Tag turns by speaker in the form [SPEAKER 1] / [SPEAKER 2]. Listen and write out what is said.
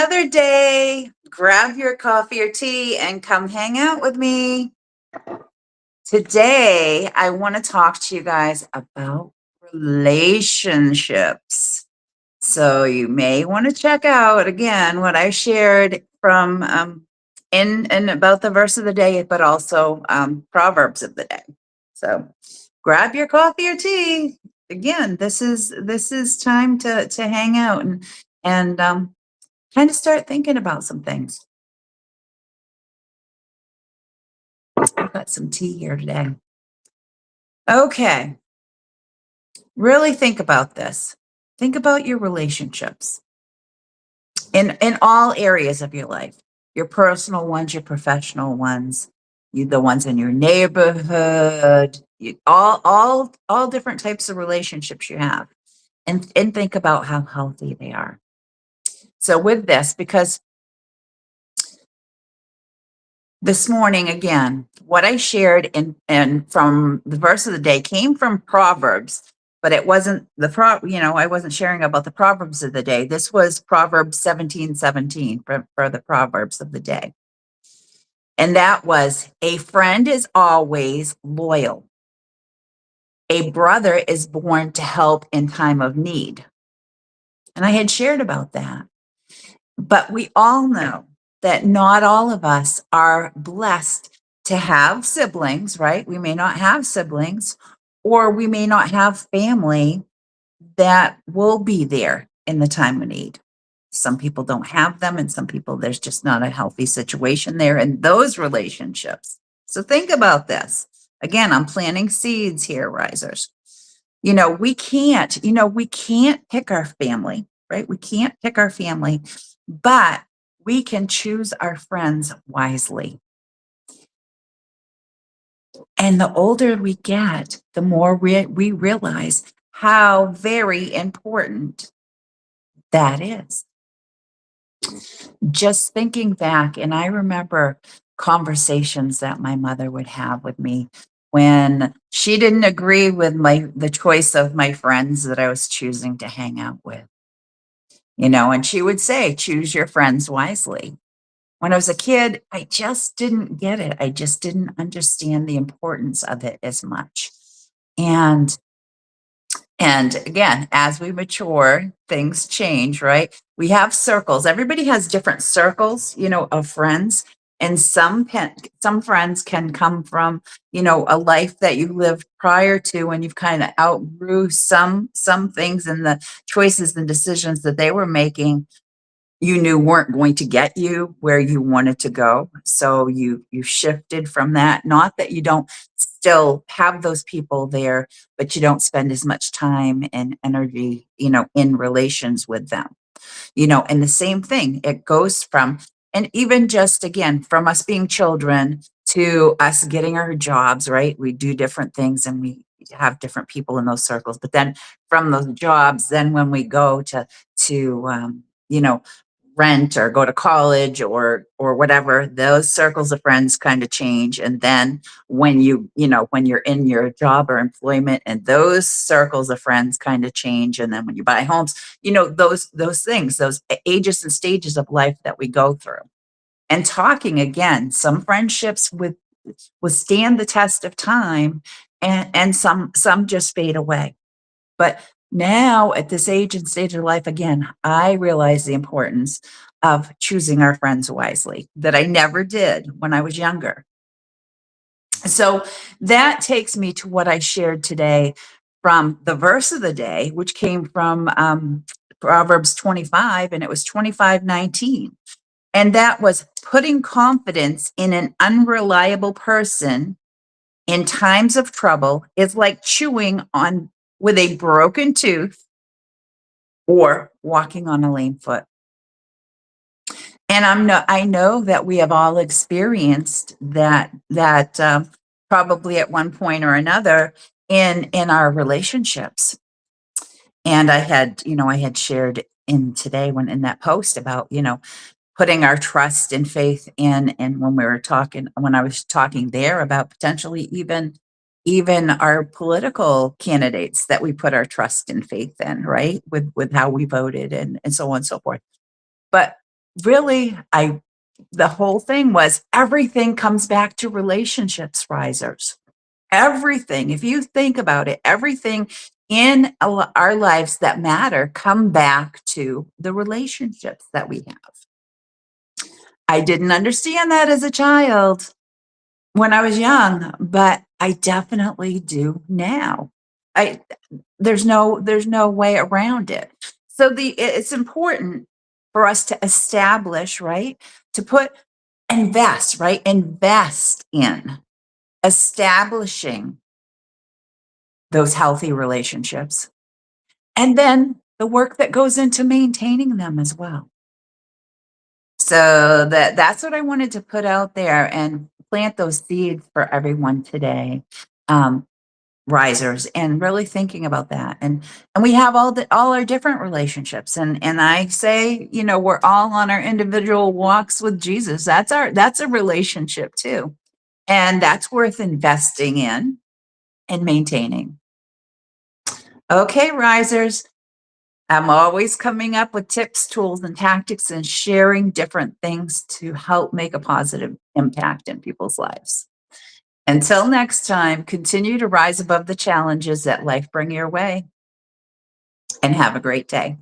[SPEAKER 1] another day. Grab your coffee or tea and come hang out with me. Today, I want to talk to you guys about relationships. So you may want to check out again what I shared from in about the verse of the day, but also Proverbs of the day. So grab your coffee or tea. Again, this is time to hang out and kind of start thinking about some things. I've got some tea here today. Okay, really think about this. Think about your relationships in all areas of your life, your personal ones, your professional ones, the ones in your neighborhood, all different types of relationships you have, and think about how healthy they are. So with this, because this morning, again, what I shared in from the verse of the day came from Proverbs, but it wasn't I wasn't sharing about the Proverbs of the day. This was Proverbs 17:17 for the Proverbs of the day. And that was, a friend is always loyal. A brother is born to help in time of need. And I had shared about that. But we all know that not all of us are blessed to have siblings, right? We may not have siblings, or we may not have family that will be there in the time of need. Some people don't have them, and some people, there's just not a healthy situation there in those relationships. So think about this. Again, I'm planting seeds here, risers. We can't pick our family, right? We can't pick our family, but we can choose our friends wisely. And the older we get, the more we realize how very important that is. Just thinking back, and I remember conversations that my mother would have with me when she didn't agree with the choice of my friends that I was choosing to hang out with. And she would say, choose your friends wisely. When I was a kid, I just didn't get it. I just didn't understand the importance of it as much. And again, as we mature, things change, right? We have circles. Everybody has different circles, of friends. And some friends can come from, a life that you lived prior to, and you've kind of outgrew some things, and the choices and decisions that they were making, you knew weren't going to get you where you wanted to go. So you shifted from that. Not that you don't still have those people there, but you don't spend as much time and energy, in relations with them. And the same thing, it goes from, and even just again, from us being children to us getting our jobs, right? We do different things and we have different people in those circles. But then from those jobs, then when we go to rent or go to college or whatever, those circles of friends kind of change. And then when when you're in your job or employment, and those circles of friends kind of change. And then when you buy homes, those things, those ages and stages of life that we go through. And talking again, some friendships withstand the test of time, and some just fade away. But now at this age and stage of life, again, I realize the importance of choosing our friends wisely that I never did when I was younger. So that takes me to what I shared today from the verse of the day, which came from Proverbs 25, and it was 25:19. And that was, putting confidence in an unreliable person in times of trouble is like chewing on with a broken tooth or walking on a lame foot. And I know that we have all experienced that probably at one point or another in our relationships. And I had shared in today when in that post about, putting our trust and faith in, and when I was talking there about potentially even our political candidates that we put our trust and faith in, right? With how we voted and so on and so forth. But really, the whole thing was everything comes back to relationships, risers. Everything, if you think about it, everything in our lives that matter come back to the relationships that we have. I didn't understand that as a child when I was young, but I definitely do now. I there's no way around it. So it's important for us to establish, right? To invest, right? Invest in establishing those healthy relationships. And then the work that goes into maintaining them as well. So that's what I wanted to put out there and plant those seeds for everyone today. Um, risers, and really thinking about that. And we have all our different relationships. And I say, we're all on our individual walks with Jesus. That's a relationship too. And that's worth investing in and maintaining. Okay, risers. I'm always coming up with tips, tools, and tactics and sharing different things to help make a positive impact in people's lives. Until next time, continue to rise above the challenges that life bring your way and have a great day.